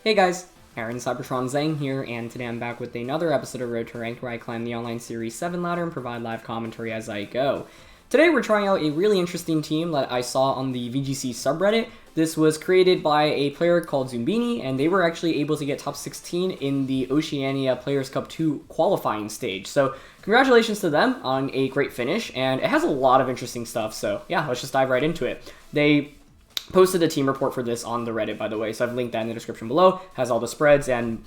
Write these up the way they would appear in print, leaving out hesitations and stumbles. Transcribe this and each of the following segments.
Hey guys, Aaron Cybertron Zhang here, and today I'm back with another episode of Road to Ranked where I climb the online Series 7 ladder and provide live commentary as I go. Today we're trying out a really interesting team that I saw on the VGC subreddit. This was created by a player called Zoombeany, and they were actually able to get top 16 in the Oceania Players Cup 2 qualifying stage. So congratulations to them on a great finish, and it has a lot of interesting stuff, so yeah, let's just dive right into it. They posted a team report for this on the Reddit, by the way, so I've linked that in the description below. It has all the spreads, and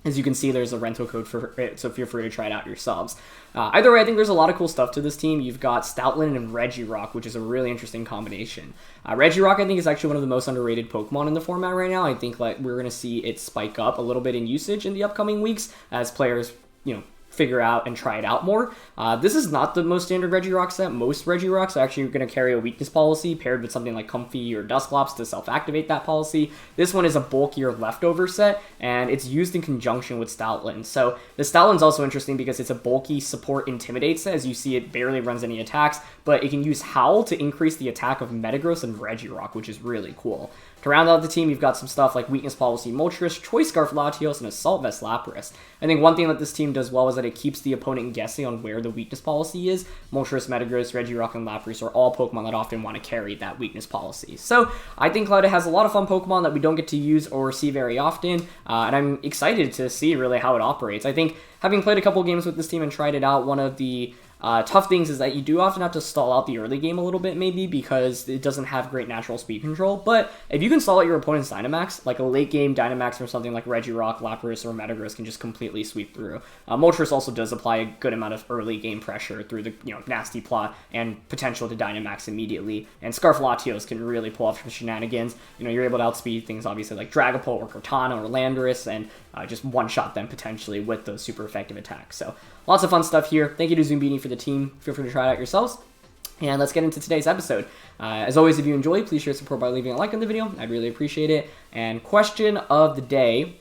as you can see, there's a rental code for it, so feel free to try it out yourselves. Either way, I think there's a lot of cool stuff to this team. You've got Stoutland and Regirock, which is a really interesting combination. Regirock, I think, is actually one of the most underrated Pokemon in the format right now. I think like we're going to see it spike up a little bit in usage in the upcoming weeks as players, figure out and try it out more. This is not the most standard Regirock set. Most Regirocks are actually going to carry a weakness policy paired with something like Comfy or Dusclops to self-activate that policy. This one is a bulkier leftover set, and it's used in conjunction with Stoutland. So the Stoutland's also interesting because it's a bulky support intimidate set. As you see, it barely runs any attacks, but it can use Howl to increase the attack of Metagross and Regirock, which is really cool. To round out the team, you've got some stuff like Weakness Policy Moltres, Choice Scarf Latios, and Assault Vest Lapras. I think one thing that this team does well is that it keeps the opponent guessing on where the weakness policy is. Moltres, Metagross, Regirock, and Lapras are all Pokemon that often want to carry that weakness policy. So I think Cloud has a lot of fun Pokemon that we don't get to use or see very often, and I'm excited to see really how it operates. I think having played a couple games with this team and tried it out, one of the tough things is that you do often have to stall out the early game a little bit, maybe, because it doesn't have great natural speed control. But if you can stall out your opponent's Dynamax, like a late game Dynamax from something like Regirock, Lapras, or Metagross can just completely sweep through. Moltres also does apply a good amount of early game pressure through the nasty plot and potential to Dynamax immediately. And Scarf Latios can really pull off some shenanigans. You're able to outspeed things obviously like Dragapult or Kartana or Landorus, and just one-shot them potentially with those super effective attacks. So lots of fun stuff here. Thank you to Zoombeany for the team. Feel free to try it out yourselves. And let's get into today's episode. As always, if you enjoy, please share support by leaving a like on the video. I'd really appreciate it. And question of the day.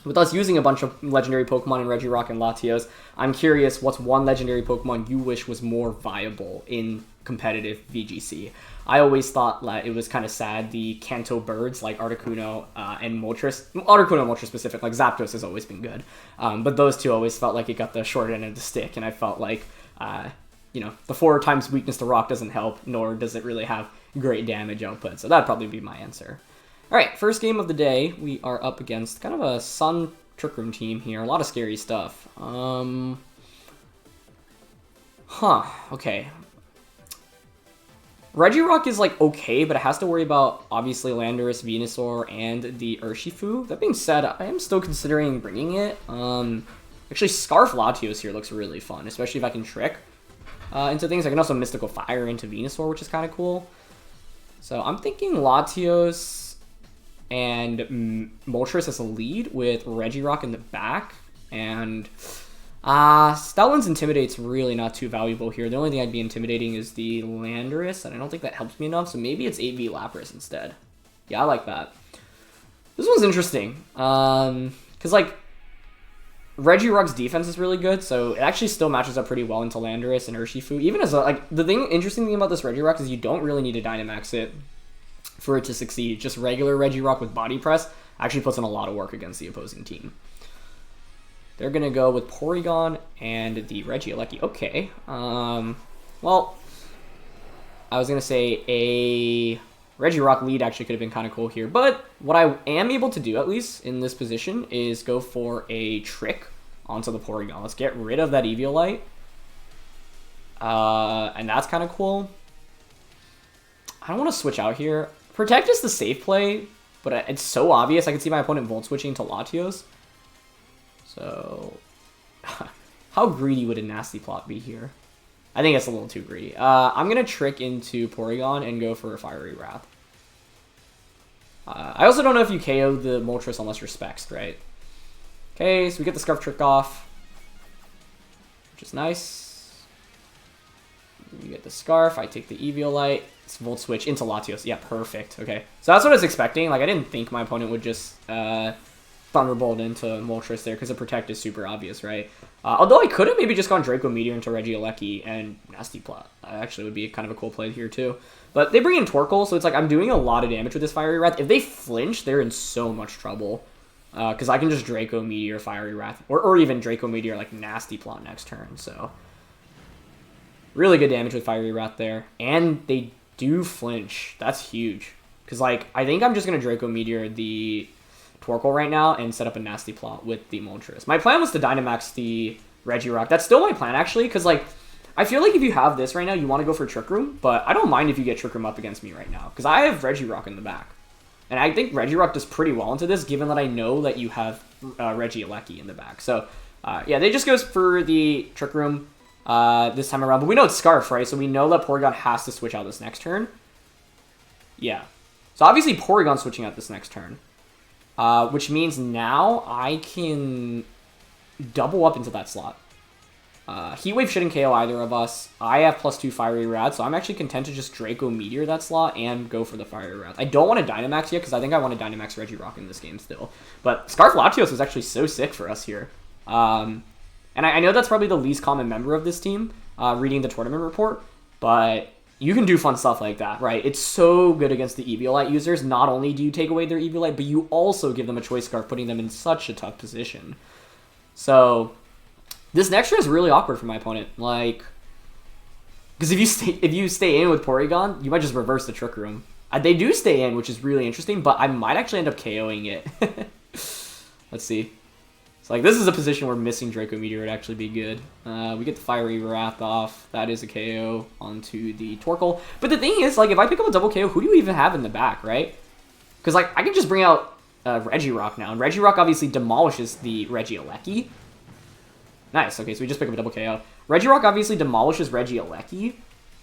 With us using a bunch of legendary Pokemon in Regirock and Latios, I'm curious what's one legendary Pokemon you wish was more viable in competitive VGC. I always thought that it was kind of sad the Kanto birds like Articuno and Moltres. Articuno and Moltres specific, like Zapdos has always been good. But those two always felt like it got the short end of the stick, and I felt like, the 4 times weakness to rock doesn't help, nor does it really have great damage output. So that'd probably be my answer. Alright, first game of the day, we are up against kind of a Sun Trick Room team here. A lot of scary stuff. Okay. Regirock is, okay, but it has to worry about, obviously, Landorus, Venusaur, and the Urshifu. That being said, I am still considering bringing it. Actually, Scarf Latios here looks really fun, especially if I can Trick into things. I can also Mystical Fire into Venusaur, which is kind of cool. So I'm thinking Latios and Moltres as a lead with Regirock in the back. And Stoutland's Intimidate's really not too valuable here. The only thing I'd be intimidating is the Landorus, and I don't think that helps me enough, so maybe it's 8v Lapras instead. Yeah, I like that. This one's interesting, because, Regirock's defense is really good, so it actually still matches up pretty well into Landorus and Urshifu. Even as, the interesting thing about this Regirock is you don't really need to Dynamax it for it to succeed. Just regular Regirock with Body Press actually puts in a lot of work against the opposing team. They're going to go with Porygon and the Regieleki. Okay. Well, I was going to say a Regirock lead actually could have been kind of cool here. But what I am able to do, at least in this position, is go for a Trick onto the Porygon. Let's get rid of that Eviolite. And that's kind of cool. I don't want to switch out here. Protect is the safe play, but it's so obvious. I can see my opponent Volt switching to Latios. So, how greedy would a Nasty Plot be here? I think it's a little too greedy. I'm going to Trick into Porygon and go for a Fiery Wrath. I also don't know if you KO the Moltres unless you're Spexed, right? Okay, so we get the Scarf Trick off, which is nice. We get the Scarf. I take the Eviolite. It's Volt Switch into Latios. Yeah, perfect. Okay, so that's what I was expecting. I didn't think my opponent would just Thunderbolt into Moltres there, because the Protect is super obvious, right? Although I could have maybe just gone Draco Meteor into Regieleki and Nasty Plot. Actually would be kind of a cool play here too. But they bring in Torkoal, so it's like I'm doing a lot of damage with this Fiery Wrath. If they flinch, they're in so much trouble. Because I can just Draco Meteor, Fiery Wrath, or even Draco Meteor, like, Nasty Plot next turn, so... Really good damage with Fiery Wrath there. And they do flinch. That's huge. Because, like, I think I'm just going to Draco Meteor the Torkoal right now and set up a Nasty Plot with the Moltres. My plan was to Dynamax the Regirock. That's still my plan, actually, because, like, I feel like if you have this right now, you want to go for Trick Room, but I don't mind if you get Trick Room up against me right now, because I have Regirock in the back. And I think Regirock does pretty well into this, given that I know that you have Regieleki in the back. So, yeah, they just goes for the Trick Room this time around. But we know it's Scarf, right? So we know that Porygon has to switch out this next turn. Yeah. So obviously Porygon switching out this next turn. Which means now I can double up into that slot. Heat Wave shouldn't KO either of us. I have +2 Fiery Rad, so I'm actually content to just Draco Meteor that slot and go for the Fiery Rad. I don't want to Dynamax yet, because I think I want to Dynamax Regirock in this game still. But Scarf Latios was actually so sick for us here. And I know that's probably the least common member of this team, reading the tournament report, but you can do fun stuff like that, right? It's so good against the Eviolite users. Not only do you take away their Eviolite, but you also give them a Choice Scarf, putting them in such a tough position. So... this next turn is really awkward for my opponent, like, because if you stay in with Porygon, you might just reverse the Trick Room. They do stay in, which is really interesting, but I might actually end up KOing it. Let's see. So, like, this is a position where missing Draco Meteor would actually be good. We get the Fiery Wrath off. That is a KO onto the Torkoal. But the thing is, like, if I pick up a double KO, who do you even have in the back, right? Because, like, I can just bring out Regirock now, and Regirock obviously demolishes the Regieleki. Nice, okay, so we just pick up a double KO. Regirock obviously demolishes Regieleki.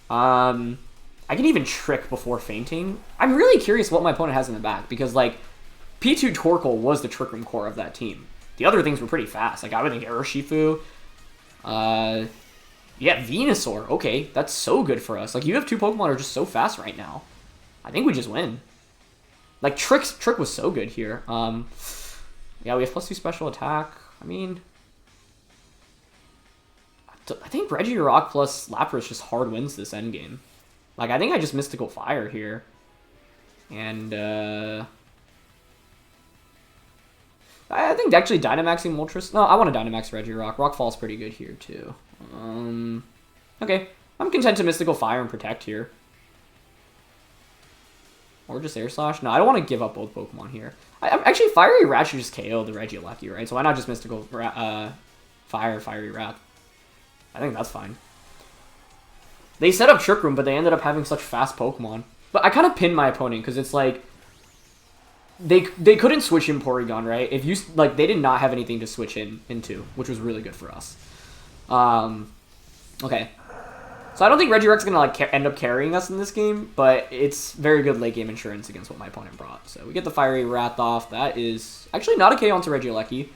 I can even Trick before fainting. I'm really curious what my opponent has in the back, because, like, P2 Torkoal was the Trick Room core of that team. The other things were pretty fast. Like, I would think Urshifu. Yeah, Venusaur. Okay, that's so good for us. Like, you have two Pokemon that are just so fast right now. I think we just win. Like, Trick was so good here. Yeah, we have +2 special attack. I mean... I think Regirock plus Lapras just hard wins this endgame. Like, I think I just Mystical Fire here. And, I think actually Dynamaxing Moltres... No, I want to Dynamax Regirock. Rockfall's pretty good here, too. Okay. I'm content to Mystical Fire and Protect here. Or just Air Slash. No, I don't want to give up both Pokemon here. Actually, Fiery Wrath should just KO the Regieleki, right? So why not just Mystical Fiery Wrath? I think that's fine. They set up Trick Room, but they ended up having such fast Pokemon. But I kind of pinned my opponent, because it's like... They couldn't switch in Porygon, right? If you like, they did not have anything to switch into, which was really good for us. Okay. So I don't think Regirock's going to like end up carrying us in this game, but it's very good late game insurance against what my opponent brought. So we get the Fiery Wrath off. That is actually not a KO onto Regieleki.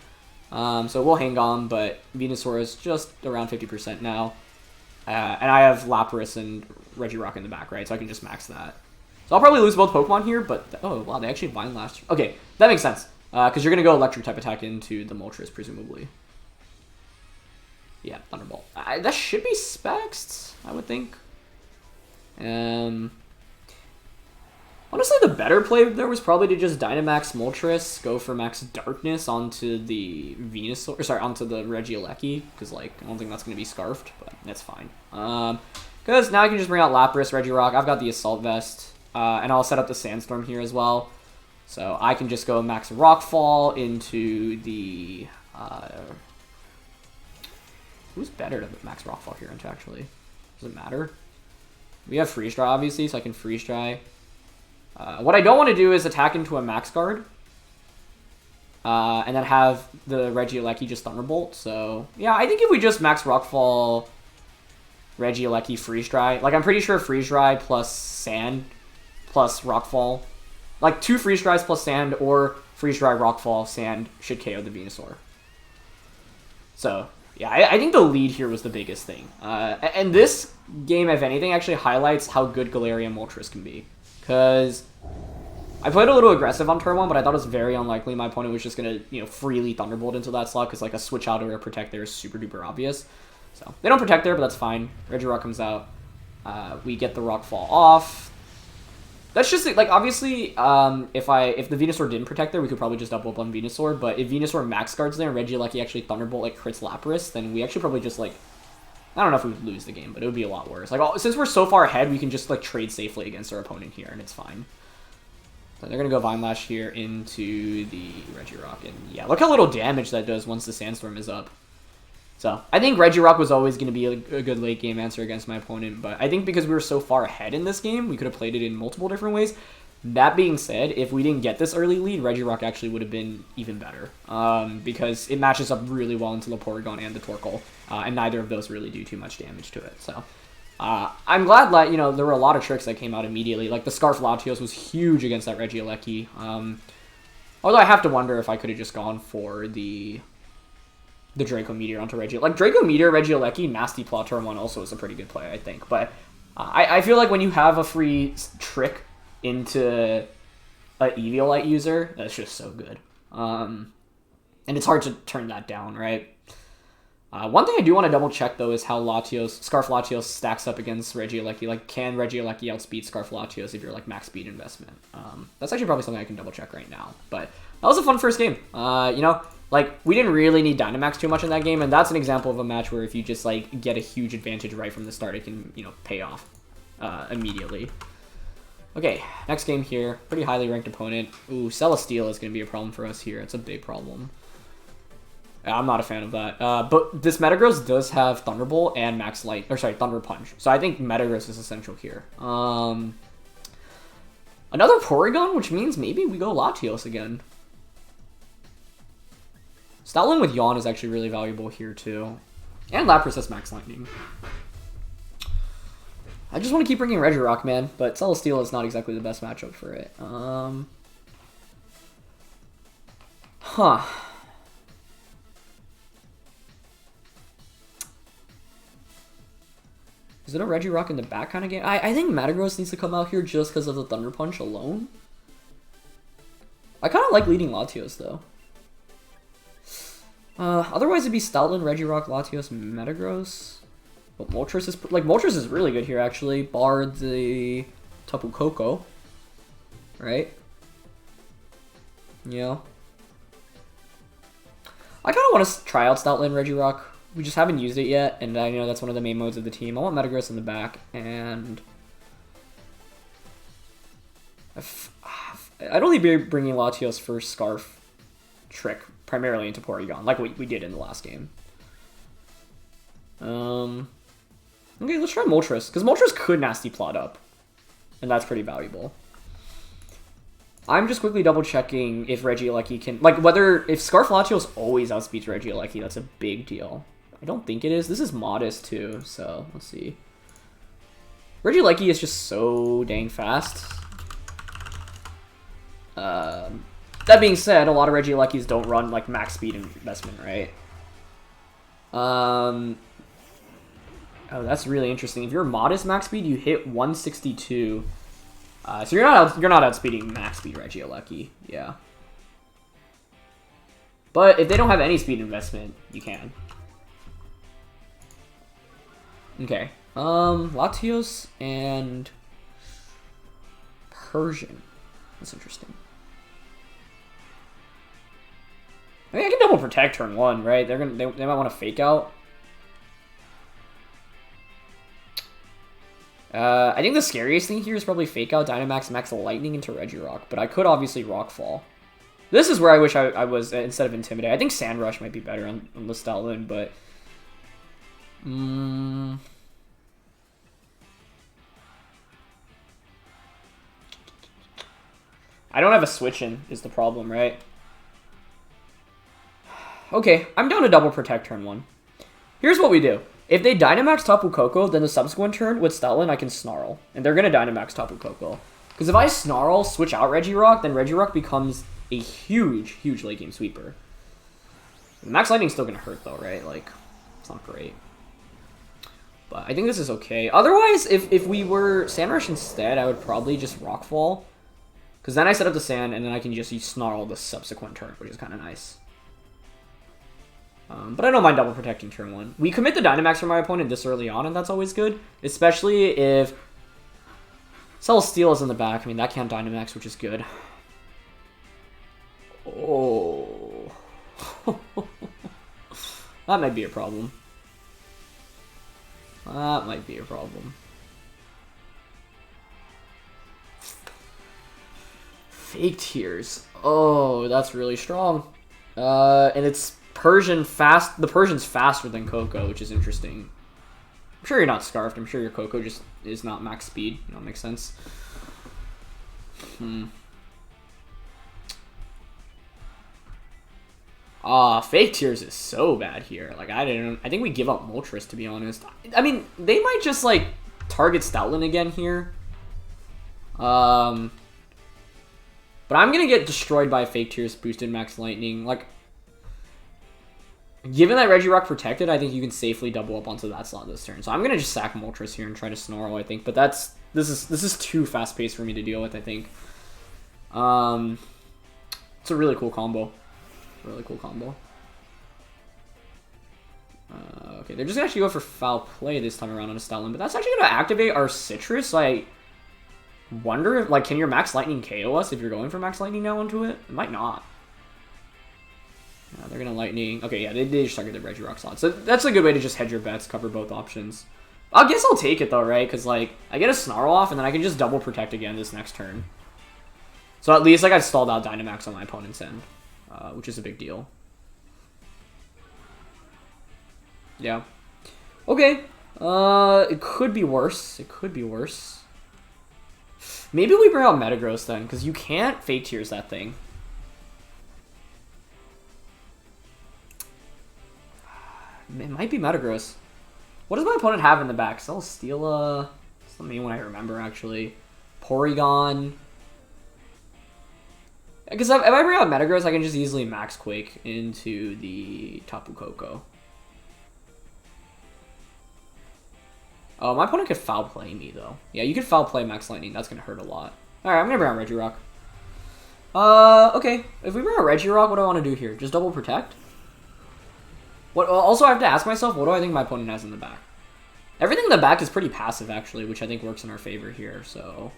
So we'll hang on, but Venusaur is just around 50% now. And I have Lapras and Regirock in the back, right? So I can just max that. So I'll probably lose both Pokemon here, but... oh, wow, they actually Vine Lash. Okay, that makes sense. Because you're going to go Electric type attack into the Moltres, presumably. Yeah, Thunderbolt. That should be Spexed, I would think. Honestly, the better play there was probably to just Dynamax Moltres, go for Max Darkness onto the Venusaur, sorry, onto the Regieleki, because, like, I don't think that's going to be Scarfed, but that's fine. Because now I can just bring out Lapras, Regirock. I've got the Assault Vest, and I'll set up the Sandstorm here as well. So I can just go Max Rockfall into the... who's better to Max Rockfall here into, actually? Does it matter? We have Freeze Dry, obviously, so I can Freeze Dry. What I don't want to do is attack into a Max Guard. And then have the Regieleki just Thunderbolt. So, yeah, I think if we just Max Rockfall, Regieleki, Freeze Dry. Like, I'm pretty sure Freeze Dry plus Sand plus Rockfall. Like, 2 Freeze Dries plus Sand or Freeze Dry, Rockfall, Sand should KO the Venusaur. So, yeah, I think the lead here was the biggest thing. And this game, if anything, actually highlights how good Galarian Moltres can be. Because I played a little aggressive on turn 1, but I thought it was very unlikely my opponent was just going to, freely Thunderbolt into that slot, because, like, a Switch Out or a Protect there is super duper obvious. So, they don't Protect there, but that's fine. Regirock comes out. We get the Rockfall off. That's just like obviously, if the Venusaur didn't protect there, we could probably just double up on Venusaur. But if Venusaur max guards there and Regieleki actually Thunderbolt like crits Lapras, then we actually probably just like, I don't know if we would lose the game, but it would be a lot worse. Like since we're so far ahead, we can just like trade safely against our opponent here, and it's fine. So they're gonna go Vine Lash here into the Regirock, and yeah, look how little damage that does once the Sandstorm is up. So I think Regirock was always going to be a good late game answer against my opponent, but I think because we were so far ahead in this game, we could have played it in multiple different ways. That being said, if we didn't get this early lead, Regirock actually would have been even better, because it matches up really well into the Porygon and the Torkoal, and neither of those really do too much damage to it. So I'm glad that, you know, there were a lot of tricks that came out immediately. Like the Scarf Latios was huge against that Regieleki. Although I have to wonder if I could have just gone for the Draco Meteor onto Regieleki. Like, Draco Meteor, Regieleki, Nasty Plot turn 1 also is a pretty good play, I think. But I feel like when you have a free trick into an Eviolite user, that's just so good. And it's hard to turn that down, right? One thing I do want to double check, though, is how Scarf Latios stacks up against Regieleki. Like, can Regieleki outspeed Scarf Latios if you're, like, max speed investment? That's actually probably something I can double check right now. But that was a fun first game. You know, like, we didn't really need Dynamax too much in that game, and that's an example of a match where if you just, like, get a huge advantage right from the start, it can, you know, pay off immediately. Okay, next game here. Pretty highly ranked opponent. Ooh, Celesteela is going to be a problem for us here. It's a big problem. I'm not a fan of that. But this Metagross does have Thunderbolt and Thunder Punch. So I think Metagross is essential here. Another Porygon, which means maybe we go Latios again. Stoutland with Yawn is actually really valuable here, too. And Lapras has Max Lightning. I just want to keep bringing Regirock, man. But Celesteela is not exactly the best matchup for it. Is it a Regirock in the back kind of game? I think Metagross needs to come out here just because of the Thunder Punch alone. I kind of like leading Latios, though. Otherwise, it'd be Stoutland, Regirock, Latios, Metagross. But Moltres is really good here, actually. Bar the Tapu Koko. Right? Yeah. I kind of want to try out Stoutland, Regirock. We just haven't used it yet, and I know that's one of the main modes of the team. I want Metagross in the back, and I'd only be bringing Latios for Scarf trick primarily into Porygon, like we did in the last game. Okay, let's try Moltres, because Moltres could Nasty Plot up, and that's pretty valuable. I'm just quickly double checking if Regieleki can, like, if Scarf Latios always outspeeds Regieleki, that's a big deal. I don't think it is. This is modest too, so let's see. Regieleki is just so dang fast. That being said, a lot of Regielekis don't run like max speed investment, right? Oh, that's really interesting. If you're modest max speed, you hit 162. So you're not outspeeding max speed Regieleki, yeah. But if they don't have any speed investment, you can. Okay. Latios and Persian. That's interesting. I mean, I can double protect turn 1, right? They might want to fake out. I think the scariest thing here is probably fake out Dynamax Max Lightning into Regirock, but I could obviously Rockfall. This is where I wish I was instead of Intimidate. I think Sand Rush might be better on the Stoutland, but I don't have a switch in is the problem, right? Okay, I'm down to double protect turn 1. Here's what we do. If they Dynamax Tapu Koko, then the subsequent turn with Stoutland, I can Snarl. And they're going to Dynamax Tapu Koko. Because if I Snarl, switch out Regirock, then Regirock becomes a huge, huge late game sweeper. Max Lightning's still going to hurt though, right? Like, it's not great. But I think this is okay. Otherwise, if we were Sand Rush instead, I would probably just Rockfall. Because then I set up the Sand, and then I can just use Snarl the subsequent turn, which is kind of nice. But I don't mind double protecting turn 1. We commit the Dynamax from my opponent this early on, and that's always good. Especially if Celesteela's in the back. I mean, that can't Dynamax, which is good. Oh. That might be a problem. That might be a problem. Fake Tears. Oh, that's really strong. And it's Persian fast. The Persian's faster than Koko, which is interesting. I'm sure you're not Scarfed. I'm sure your Koko just is not max speed. You know, makes sense. Fake Tears is so bad here. Like, I think we give up Moltres, to be honest. I mean, they might just, like, target Stoutland again here. But I'm gonna get destroyed by Fake Tears boosted Max Lightning. Like, given that Regirock protected, I think you can safely double up onto that slot this turn. So I'm gonna just sack Moltres here and try to Snarl, I think. But this is too fast paced for me to deal with, I think. It's a really cool combo. Really cool combo. Okay, they're just gonna actually go for Foul Play this time around on a Stoutland, but that's actually gonna activate our Citrus. I wonder if, like, can your Max Lightning KO us if you're going for Max Lightning now into it? It might not. Yeah, they're gonna Lightning. Okay, yeah, they just target the Regirock slot. So that's a good way to just hedge your bets, cover both options. I guess I'll take it though, right? Because, like, I get a Snarl off, and then I can just double protect again this next turn. So at least, like, I stalled out Dynamax on my opponent's end. Which is a big deal. Yeah. Okay. It could be worse. It could be worse. Maybe we bring out Metagross then, because you can't Fake Tears that thing. It might be Metagross. What does my opponent have in the back? Celesteela. That's the main one I remember, actually. Porygon. Because if I bring out Metagross, I can just easily Max Quake into the Tapu Koko. Oh, my opponent could Foul Play me, though. Yeah, you could Foul Play Max Lightning. That's going to hurt a lot. Alright, I'm going to bring out Regirock. Okay. If we bring out Regirock, what do I want to do here? Just double protect? Also, I have to ask myself, what do I think my opponent has in the back? Everything in the back is pretty passive, actually, which I think works in our favor here, so...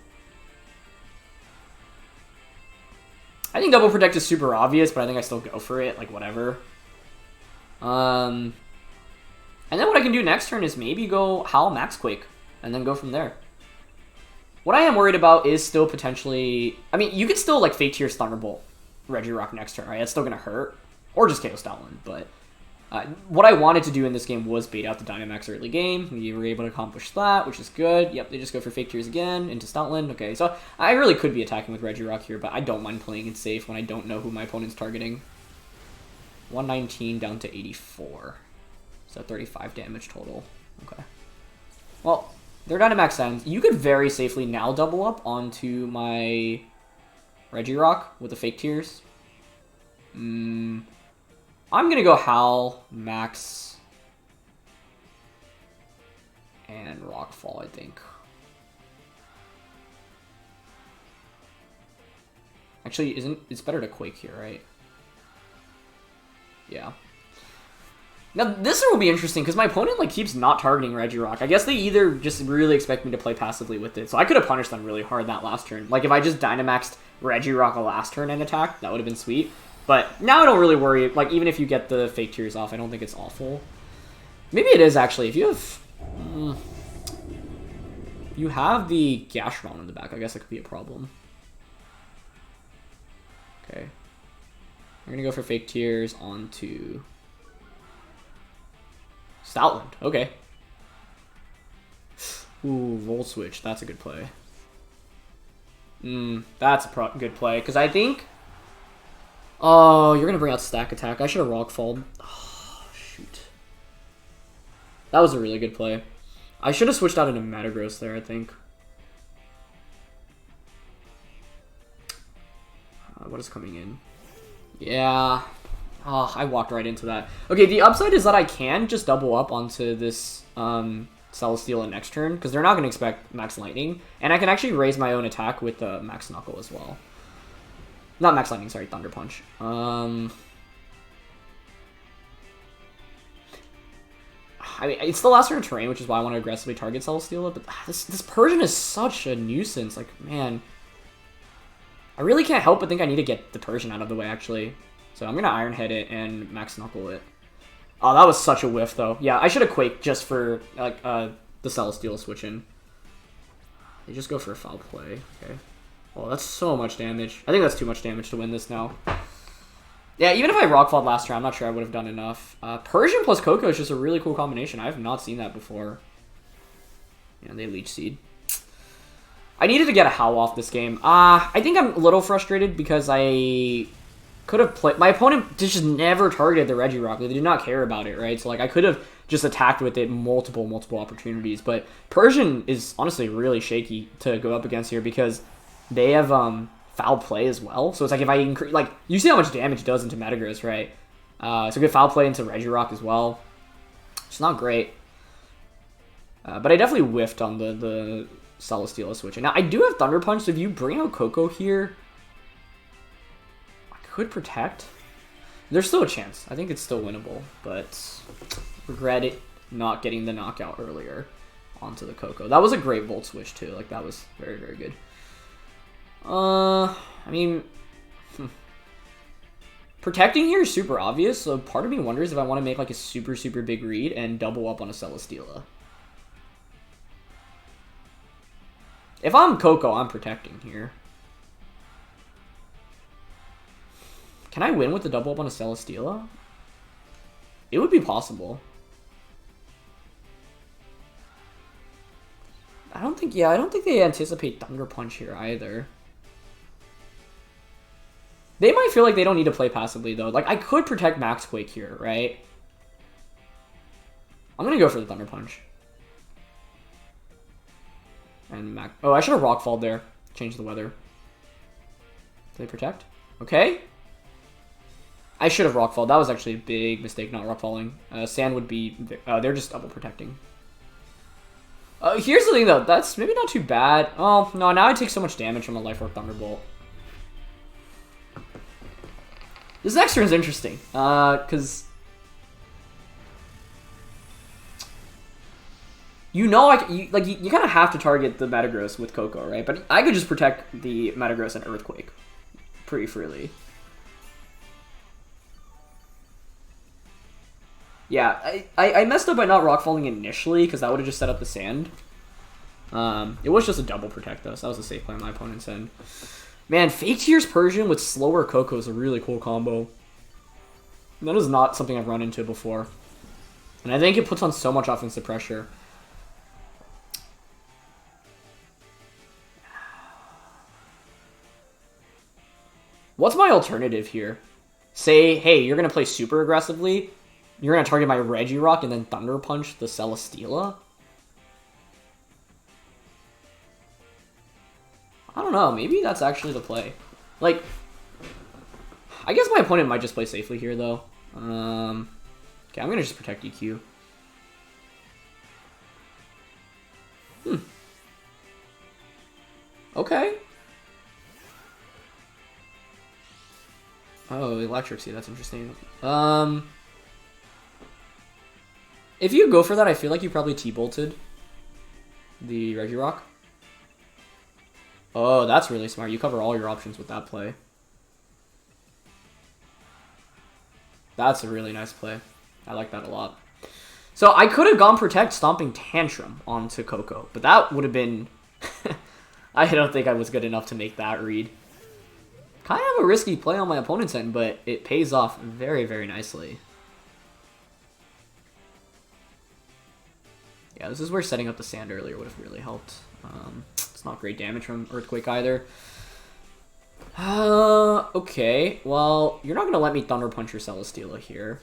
I think double protect is super obvious, but I think I still go for it, like, whatever. And then what I can do next turn is maybe go Howl Max Quake, and then go from there. What I am worried about is still potentially... I mean, you could still, like, Fake Tears Thunderbolt Regirock next turn, right? That's still going to hurt. Or just KO Stoutland, but... what I wanted to do in this game was bait out the Dynamax early game. We were able to accomplish that, which is good. Yep, they just go for Fake Tears again into Stoutland. Okay, so I really could be attacking with Regirock here, but I don't mind playing it safe when I don't know who my opponent's targeting. 119 down to 84. So 35 damage total. Okay. Well, they're Dynamax ends. You could very safely now double up onto my Regirock with the Fake Tears. I'm going to go Howl, Max, and Rockfall, I think. Actually, it's better to Quake here, right? Yeah. Now, this will be interesting, because my opponent, like, keeps not targeting Regirock. I guess they either just really expect me to play passively with it, so I could have punished them really hard that last turn. Like, if I just Dynamaxed Regirock a last turn and attacked, that would have been sweet. But now I don't really worry. Like, even if you get the Fake Tears off, I don't think it's awful. Maybe it is, actually. If you have... you have the Gastrodon in the back. I guess that could be a problem. Okay. We're going to go for Fake Tears onto... Stoutland. Okay. Ooh, Volt Switch. That's a good play. That's a good play. Because I think... Oh, you're going to bring out Stack Attack. I should have Rockfalled. Oh, shoot. That was a really good play. I should have switched out into Metagross there, I think. What is coming in? Yeah. Oh, I walked right into that. Okay, the upside is that I can just double up onto this Celesteela next turn, because they're not going to expect Max Lightning. And I can actually raise my own attack with the Max Knuckle as well. Not Max Lightning, sorry, Thunder Punch. I mean, it's the last turn of terrain, which is why I want to aggressively target Celesteela, but this Persian is such a nuisance. Like, man. I really can't help but think I need to get the Persian out of the way, actually. So I'm going to Iron Head it and Max Knuckle it. Oh, that was such a whiff, though. Yeah, I should have Quaked just for like the Celesteela switch in. They just go for a foul play. Okay. Oh, that's so much damage. I think that's too much damage to win this now. Yeah, even if I Rockfalled last turn, I'm not sure I would have done enough. Persian plus Koko is just a really cool combination. I have not seen that before. Yeah, they Leech Seed. I needed to get a Howl off this game. I think I'm a little frustrated because I could have played... My opponent just never targeted the Regirock. They did not care about it, right? So, like, I could have just attacked with it multiple opportunities. But Persian is honestly really shaky to go up against here because they have foul play as well. So it's like if I increase... Like, you see how much damage it does into Metagross, right? So good foul play into Regirock as well. It's not great. But I definitely whiffed on the Celesteela switch. And now I do have Thunder Punch, so if you bring out Koko here, I could protect. There's still a chance. I think it's still winnable, but regret it not getting the knockout earlier onto the Koko. That was a great Volt switch too. Like, that was very, very good. I mean, protecting here is super obvious, so part of me wonders if I want to make like a super, super big read and double up on a Celesteela. If I'm Koko, I'm protecting here. Can I win with the double up on a Celesteela? It would be possible. I don't think they anticipate Thunder Punch here either. They might feel like they don't need to play passively, though. Like, I could protect Max Quake here, right? I'm gonna go for the Thunder Punch. And oh, I should have Rockfalled there. Change the weather. Do they protect? Okay. I should have Rockfalled. That was actually a big mistake, not Rockfalling. Sand would be... they're just double protecting. Here's the thing, though. That's maybe not too bad. Oh, no, now I take so much damage from a Life Orb Thunderbolt. This next turn is interesting. Because... You know, you kind of have to target the Metagross with Koko, right? But I could just protect the Metagross and Earthquake pretty freely. Yeah, I messed up by not Rockfalling initially because that would have just set up the Sand. It was just a double protect, though, so that was a safe play on my opponent's end. Man, Fake Tears Persian with slower Koko is a really cool combo. And that is not something I've run into before. And I think it puts on so much offensive pressure. What's my alternative here? Say, hey, you're going to play super aggressively. You're going to target my Regirock and then Thunder Punch the Celesteela? I don't know. Maybe that's actually the play. Like, I guess my opponent might just play safely here, though. Okay, I'm going to just protect EQ. Okay. Oh, Electric Sea, that's interesting. If you go for that, I feel like you probably T-bolted the Regirock. Oh, that's really smart. You cover all your options with that play. That's a really nice play. I like that a lot. So I could have gone Protect Stomping Tantrum onto Koko, but that would have been... I don't think I was good enough to make that read. Kind of a risky play on my opponent's end, but it pays off very, very nicely. Yeah, this is where setting up the Sand earlier would have really helped. It's not great damage from Earthquake either. Okay, well, you're not going to let me Thunder Punch your Celesteela here.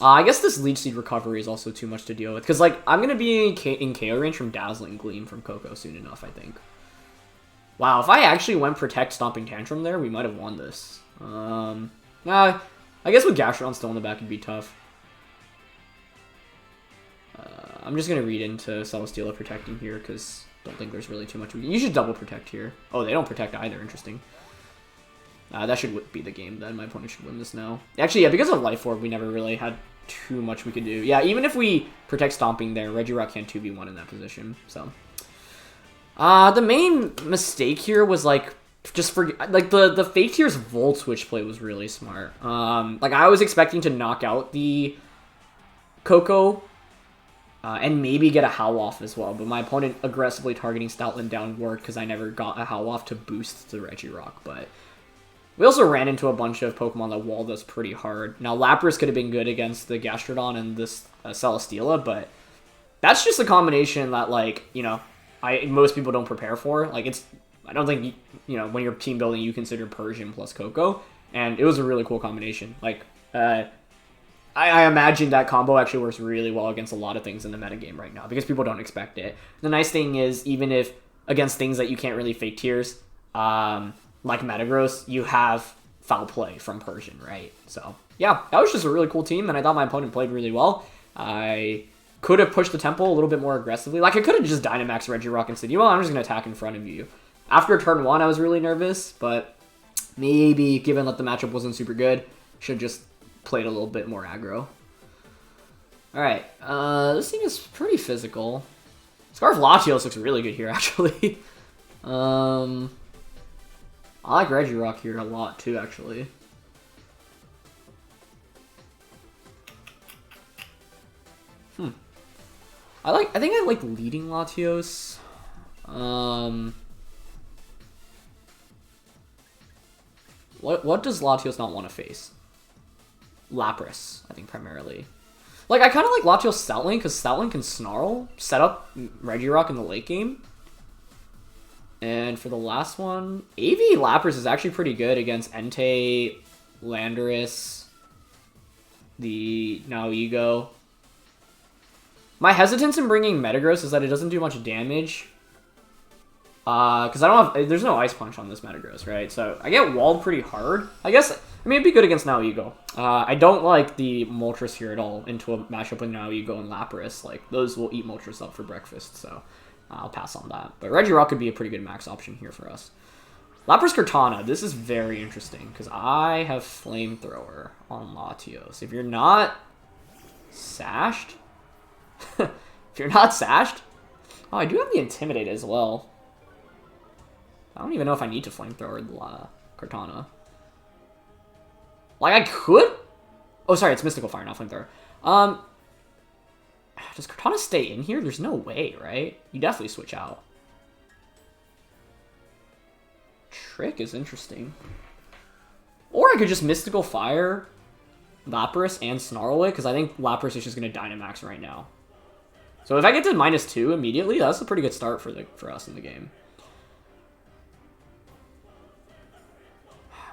I guess this Leech Seed recovery is also too much to deal with. Because, like, I'm going to be in KO range from Dazzling Gleam from Koko soon enough, I think. Wow, if I actually went Protect Stomping Tantrum there, we might have won this. I guess with Gastrodon still in the back, it'd be tough. I'm just going to read into Celesteela protecting here, because I don't think there's really too much. You should double protect here. Oh, they don't protect either. Interesting. That should be the game then. My opponent should win this now. Actually, yeah, because of Life Orb, we never really had too much we could do. Yeah, even if we protect Stomping there, Regirock can't 2v1 in that position, so. The main mistake here was, like, just for, like, the Fake Tears Volt Switch play was really smart. Like, I was expecting to knock out the Koko, and maybe get a Howl Off as well, but my opponent aggressively targeting Stoutland down worked because I never got a Howl Off to boost the Regirock, but we also ran into a bunch of Pokemon that walled us pretty hard. Now, Lapras could have been good against the Gastrodon and this Celesteela, but that's just a combination that, like, you know, most people don't prepare for. Like, I don't think, you know, when you're team building, you consider Persian plus Koko, and it was a really cool combination. Like, I imagine that combo actually works really well against a lot of things in the metagame right now, because people don't expect it. The nice thing is, even if against things that you can't really Fake Tears, like Metagross, you have Foul Play from Persian, right? So, yeah, that was just a really cool team, and I thought my opponent played really well. I could have pushed the tempo a little bit more aggressively. Like, I could have just Dynamax Regirock and said, well, I'm just going to attack in front of you. After turn 1, I was really nervous, but maybe, given that the matchup wasn't super good, should have just played a little bit more aggro. Alright, this thing is pretty physical. Scarf Latios looks really good here, actually. I like Regirock here a lot, too, actually. I think I like leading Latios. What does Latios not want to face? Lapras, I think, primarily. Like, I kind of like Latios Stoutland, because Stoutland can Snarl, set up Regirock in the late game. And for the last one, AV Lapras is actually pretty good against Entei, Landorus, the Nihilego. My hesitance in bringing Metagross is that it doesn't do much damage. Because I don't have, there's no Ice Punch on this Metagross, right? So I get walled pretty hard. I guess, I mean, it'd be good against Nihilego. I don't like the Moltres here at all into a matchup with Nihilego and Lapras. Like, those will eat Moltres up for breakfast, so I'll pass on that. But Regirock could be a pretty good max option here for us. Lapras Kartana, this is very interesting, because I have Flamethrower on Latios. If you're not sashed, oh, I do have the Intimidate as well. I don't even know if I need to Flamethrower Kartana. Like, I could? Oh, sorry, it's Mystical Fire, not Flamethrower. Does Kartana stay in here? There's no way, right? You definitely switch out. Trick is interesting. Or I could just Mystical Fire Lapras and Snarl it, because I think Lapras is just going to Dynamax right now. So if I get to -2 immediately, that's a pretty good start for us in the game.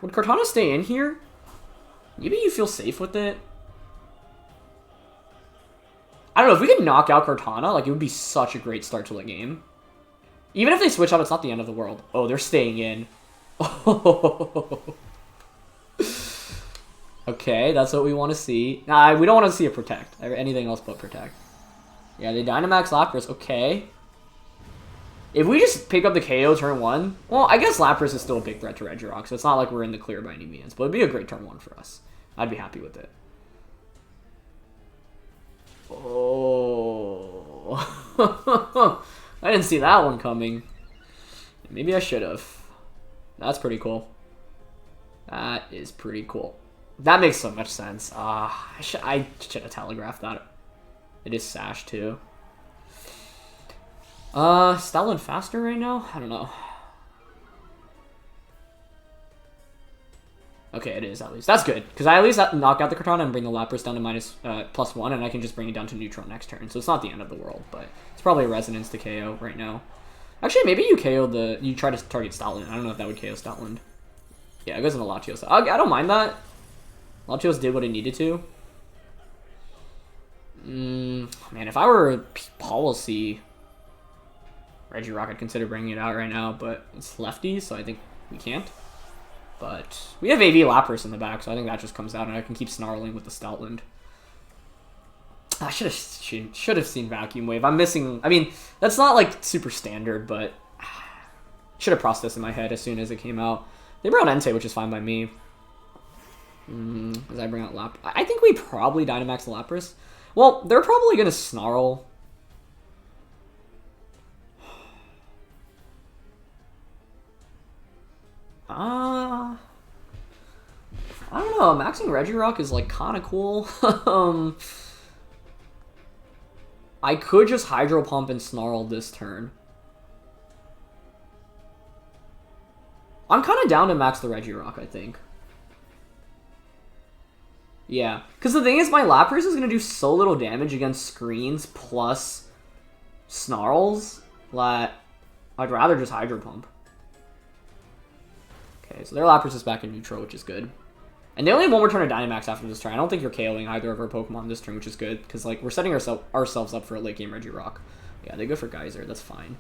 Would Kartana stay in here? Maybe you feel safe with it. I don't know, if we could knock out Kartana, like, it would be such a great start to the game. Even if they switch out, it's not the end of the world. Oh, they're staying in. Oh. Okay, that's what we want to see. Nah, we don't want to see a Protect. Anything else but Protect. Yeah, they Dynamax Lapras. Okay. If we just pick up the KO turn 1, well, I guess Lapras is still a big threat to Regirock, so it's not like we're in the clear by any means, but it'd be a great turn 1 for us. I'd be happy with it. Oh. I didn't see that one coming. Maybe I should have. That's pretty cool. That is pretty cool. That makes so much sense. I should have telegraphed that. It is Sash too. Stoutland faster right now? I don't know. Okay, it is at least. That's good, because I at least knock out the Kartana and bring the Lapras down to +1, and I can just bring it down to neutral next turn. So it's not the end of the world, but it's probably a Resonance to KO right now. Actually, maybe you you try to target Stoutland. I don't know if that would KO Stoutland. Yeah, it goes into Latios. I don't mind that. Latios did what it needed to. Man, if I were a policy Regirock, I'd consider bringing it out right now, but it's lefty, so I think we can't. But we have AV Lapras in the back, so I think that just comes out, and I can keep snarling with the Stoutland. I should have seen Vacuum Wave. I'm missing. I mean, that's not like super standard, but should have processed in my head as soon as it came out. They brought Entei, which is fine by me. As I bring out Lapras. I think we probably Dynamax the Lapras. Well, they're probably going to Snarl. I don't know. Maxing Regirock is like kind of cool. I could just Hydro Pump and Snarl this turn. I'm kind of down to max the Regirock, I think. Yeah, because the thing is, my Lapras is going to do so little damage against screens plus Snarls that I'd rather just Hydro Pump. Okay, so their Lapras is back in neutral, which is good. And they only have one more turn of Dynamax after this turn. I don't think you're KOing either of our Pokemon this turn, which is good, because like we're setting ourselves up for a late game Regirock. Yeah, they go for Geyser. That's fine.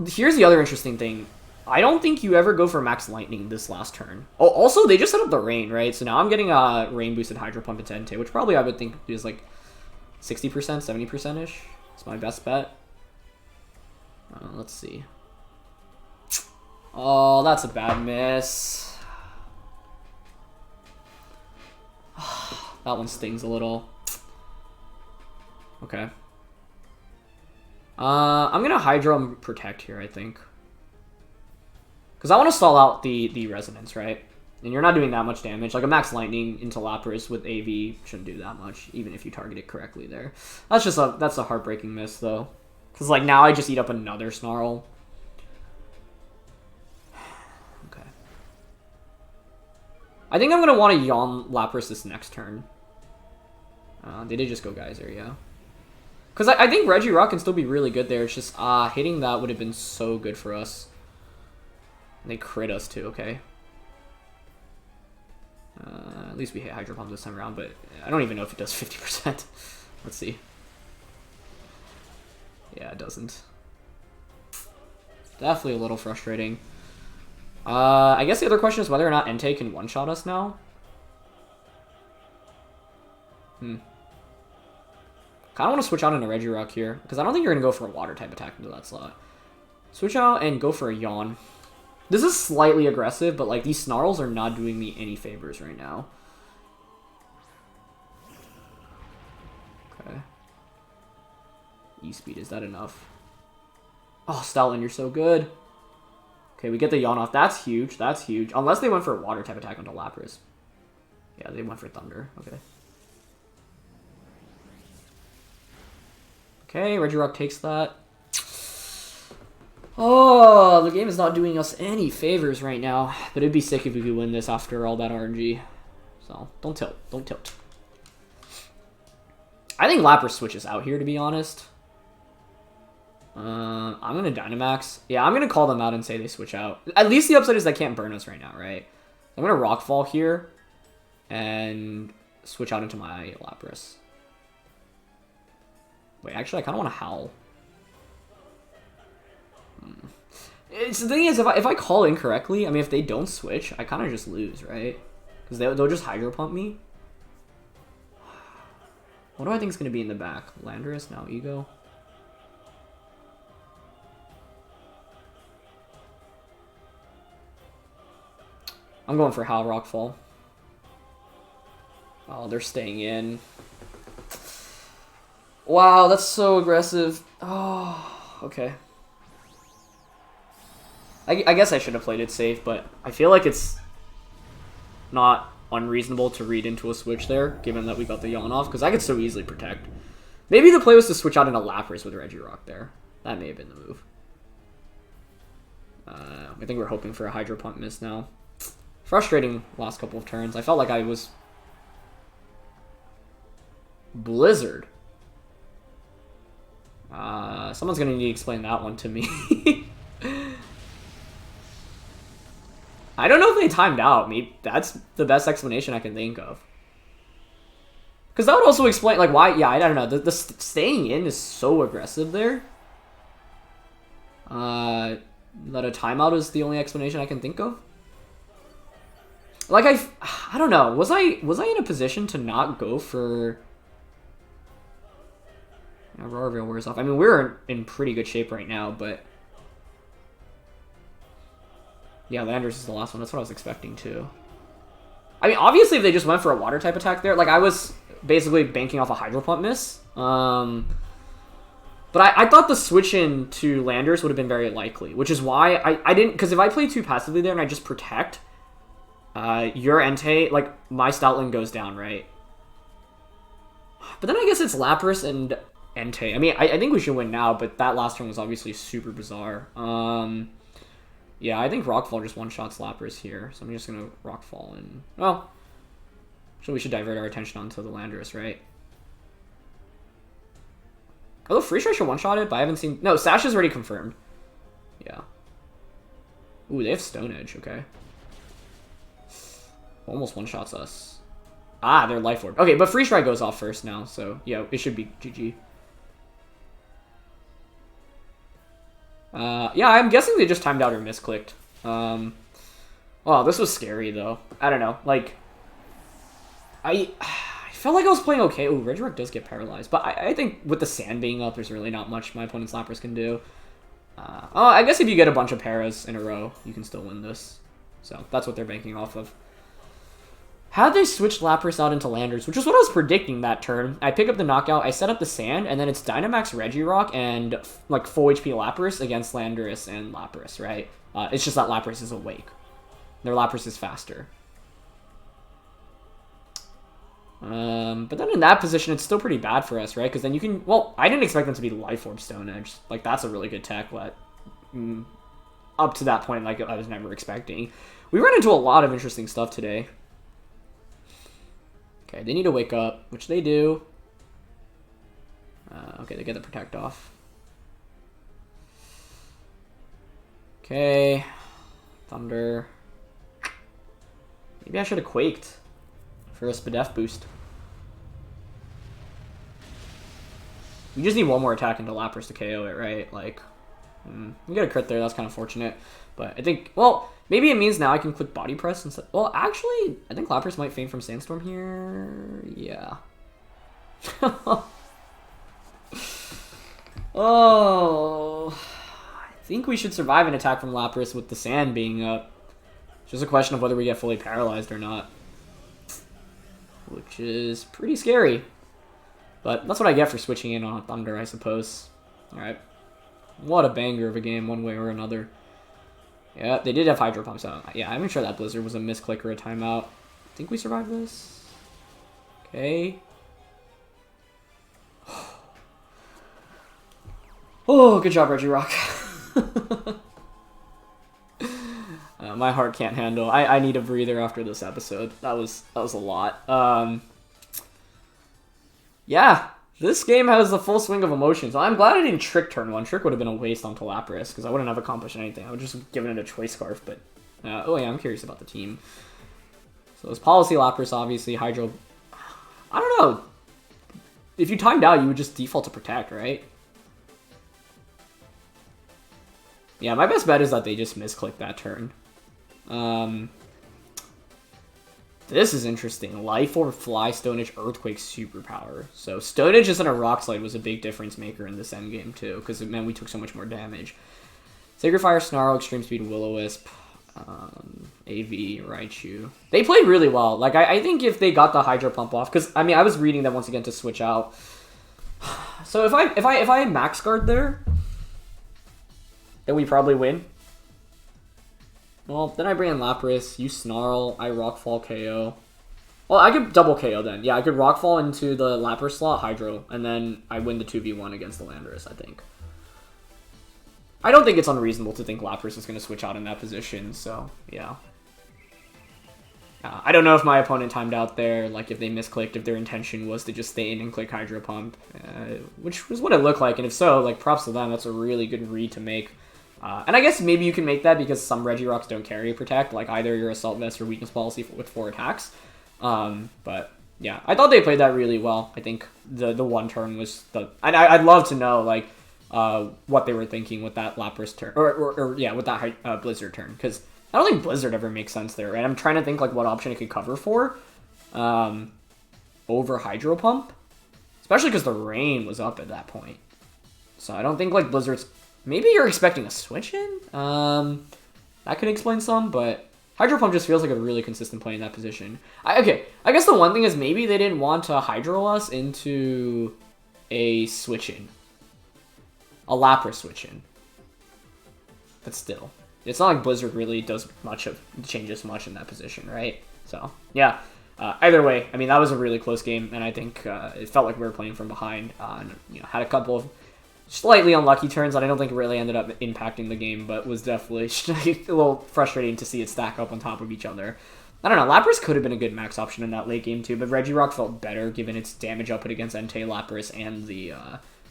Here's the other interesting thing. I don't think you ever go for Max Lightning this last turn. Oh, also, they just set up the Rain, right? So now I'm getting a Rain-boosted Hydro Pump into Entei, which probably I would think is like 60%, 70%-ish. It's my best bet. Let's see. Oh, that's a bad miss. That one stings a little. Okay. I'm going to Hydro and Protect here, I think. Because I want to stall out the Resonance, right? And you're not doing that much damage. Like a Max Lightning into Lapras with AV shouldn't do that much, even if you target it correctly there. That's a heartbreaking miss, though. Because like now I just eat up another Snarl. Okay. I think I'm going to want to Yawn Lapras this next turn. They did just go Geyser, yeah. Because I think Regirock can still be really good there. It's just, hitting that would have been so good for us. They crit us too, okay. At least we hit Hydro Pump this time around, but I don't even know if it does 50%. Let's see. Yeah, it doesn't. Definitely a little frustrating. I guess the other question is whether or not Entei can one-shot us now. Kind of want to switch out into Regirock here, because I don't think you're going to go for a Water-type attack into that slot. Switch out and go for a Yawn. This is slightly aggressive, but like these Snarls are not doing me any favors right now. Okay. E-Speed, is that enough? Oh, Stoutland, you're so good. Okay, we get the Yawn off. That's huge. That's huge. Unless they went for a Water-type attack onto Lapras. Yeah, they went for Thunder. Okay. Okay, Regirock takes that. Oh, the game is not doing us any favors right now. But it'd be sick if we could win this after all that RNG. So, don't tilt. Don't tilt. I think Lapras switches out here, to be honest. I'm going to Dynamax. Yeah, I'm going to call them out and say they switch out. At least the upside is they can't burn us right now, right? I'm going to Rockfall here. And switch out into my Lapras. Wait, actually, I kind of want to Howl. The thing is, if I call incorrectly, I mean, if they don't switch, I kind of just lose, right? Because they'll just Hydro Pump me. What do I think is going to be in the back? Landorus, now Ego. I'm going for Howl Rockfall. Oh, they're staying in. Wow, that's so aggressive. Oh, okay. I guess I should have played it safe, but I feel like it's not unreasonable to read into a switch there, given that we got the Yawn off, because I could so easily Protect. Maybe the play was to switch out into Lapras with Regirock there. That may have been the move. I think we're hoping for a Hydro Pump miss now. Frustrating last couple of turns. I felt like I was... Blizzard. Someone's going to need to explain that one to me. I don't know if they timed out. Maybe that's the best explanation I can think of. Because that would also explain, like, why... Yeah, I don't know. The staying in is so aggressive there. That a timeout is the only explanation I can think of. Like, I don't know. Was I in a position to not go for... Aurora Veil wears off. I mean, we're in pretty good shape right now, but... Yeah, Landorus is the last one. That's what I was expecting, too. I mean, obviously, if they just went for a water-type attack there, like, I was basically banking off a Hydro Pump miss. But I thought the switch in to Landorus would have been very likely, which is why I didn't... Because if I play too passively there and I just protect, your Entei, like, my Stoutland goes down, right? But then I guess it's Lapras and Entei. I mean, I think we should win now, but that last turn was obviously super bizarre. Yeah, I think Rockfall just one-shots Lapras here, so I'm just going to Rockfall and... Well, so we should divert our attention onto the Landorus, right? Although Freeze Ray should one-shot it, but I haven't seen... No, Sash is already confirmed. Yeah. Ooh, they have Stone Edge, okay. Almost one-shots us. Ah, they're Life Orb. Okay, but Freeze Ray goes off first now, so yeah, it should be GG. Yeah, I'm guessing they just timed out or misclicked. Wow, this was scary, though. I don't know, like... I felt like I was playing okay. Ooh, Regirock does get paralyzed, but I think with the sand being up, there's really not much my opponent's Lapras can do. Oh, I guess if you get a bunch of paras in a row, you can still win this. So, that's what they're banking off of. Had they switched Lapras out into Landorus, which is what I was predicting that turn. I pick up the knockout, I set up the sand, and then it's Dynamax Regirock and like full HP Lapras against Landorus and Lapras, right? It's just that Lapras is awake. Their Lapras is faster. But then in that position, it's still pretty bad for us, right? Because then you can... Well, I didn't expect them to be Life Orb Stone Edge. Like, that's a really good tech, but... up to that point, like, I was never expecting. We ran into a lot of interesting stuff today. Okay, they need to wake up, which they do. Okay, they get the Protect off. Okay. Thunder. Maybe I should have Quaked for a Spadef boost. You just need one more attack into Lapras to KO it, right? Like, you get a crit there, that's kind of fortunate. But I think, well, maybe it means now I can click Body Press instead. Well, actually, I think Lapras might feign from Sandstorm here. Yeah. Oh, I think we should survive an attack from Lapras with the sand being up. It's just a question of whether we get fully paralyzed or not. Which is pretty scary. But that's what I get for switching in on Thunder, I suppose. Alright. What a banger of a game, one way or another. Yeah, they did have Hydro Pumps out. Yeah, I'm sure that Blizzard was a misclick or a timeout. I think we survived this. Okay. Oh, good job, Regirock. My heart can't handle. I need a breather after this episode. That was a lot. Yeah, this game has the full swing of emotions. I'm glad I didn't Trick turn one. Trick would have been a waste onto Lapras because I wouldn't have accomplished anything. I would just have given it a Choice Scarf. But oh yeah, I'm curious about the team. So it's Policy Lapras, obviously. Hydro. I don't know. If you timed out, you would just default to Protect, right? Yeah, my best bet is that they just misclick that turn. This is interesting. Life Orb, Fly, Stone Edge, Earthquake, Superpower. So Stone Edge and a Rock Slide was a big difference maker in this endgame too, because it meant we took so much more damage. Sacred Fire, Snarl, Extreme Speed, Will-O-Wisp, AV, Raichu. They played really well. Like I think if they got the Hydro Pump off, because I mean I was reading them once again to switch out. So if I max guard there, then we probably win. Well, then I bring in Lapras, you Snarl, I Rockfall KO. Well, I could double KO then. Yeah, I could Rockfall into the Lapras slot, Hydro, and then I win the 2v1 against the Landorus, I think. I don't think it's unreasonable to think Lapras is going to switch out in that position, so, yeah. I don't know if my opponent timed out there, like if they misclicked, if their intention was to just stay in and click Hydro Pump, which was what it looked like, and if so, like, props to them, that's a really good read to make. And I guess maybe you can make that because some Regirocks don't carry Protect, like either your Assault Vest or Weakness Policy with 4 attacks. But yeah, I thought they played that really well. I think the one turn was the... I'd love to know like what they were thinking with that Lapras turn, or yeah, with that Blizzard turn, because I don't think Blizzard ever makes sense there, right? I'm trying to think like what option it could cover for over Hydro Pump, especially because the rain was up at that point. So I don't think like Blizzard's... Maybe you're expecting a switch in? that could explain some, but Hydro Pump just feels like a really consistent play in that position. Okay, I guess the one thing is maybe they didn't want to Hydro us into a switch-in. A Lapras switch-in. But still. It's not like Blizzard really does changes much in that position, right? So, yeah. Either way, I mean, that was a really close game, and I think it felt like we were playing from behind. And, had a couple of slightly unlucky turns that I don't think really ended up impacting the game, but was definitely a little frustrating to see it stack up on top of each other. I don't know, Lapras could have been a good max option in that late game too, but Regirock felt better given its damage output against Entei, Lapras, and the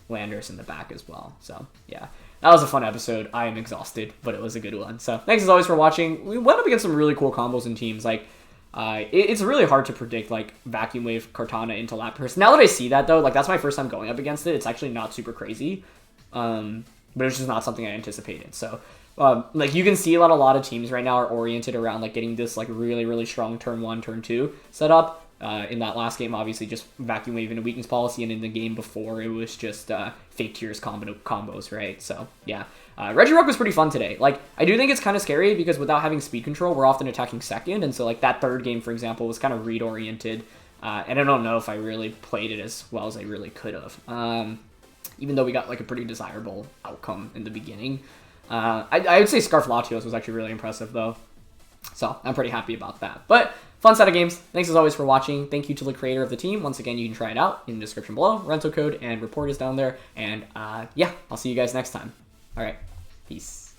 Landorus in the back as well. So, yeah. That was a fun episode. I am exhausted, but it was a good one. So, thanks as always for watching. We went up against some really cool combos and teams. Like, it's really hard to predict, like, Vacuum Wave Kartana into Lapras. Now that I see that, though, like, that's my first time going up against it. It's actually not super crazy. But it's just not something I anticipated. So, like, you can see a lot of teams right now are oriented around, like, getting this, like, really, really strong turn 1, turn 2 set up. In that last game, obviously, just Vacuum Wave into weakness policy, and in the game before, it was just fake tiers combos, right? So, yeah. Regirock was pretty fun today. Like, I do think it's kind of scary because without having speed control, we're often attacking second, and so, like, that third game, for example, was kind of read-oriented, and I don't know if I really played it as well as I really could have. Even though we got, like, a pretty desirable outcome in the beginning. I would say Scarf Latios was actually really impressive, though. So, I'm pretty happy about that. But, fun set of games. Thanks as always for watching. Thank you to the creator of the team. Once again, you can try it out in the description below. Rental code and report is down there. And, yeah, I'll see you guys next time. All right, peace.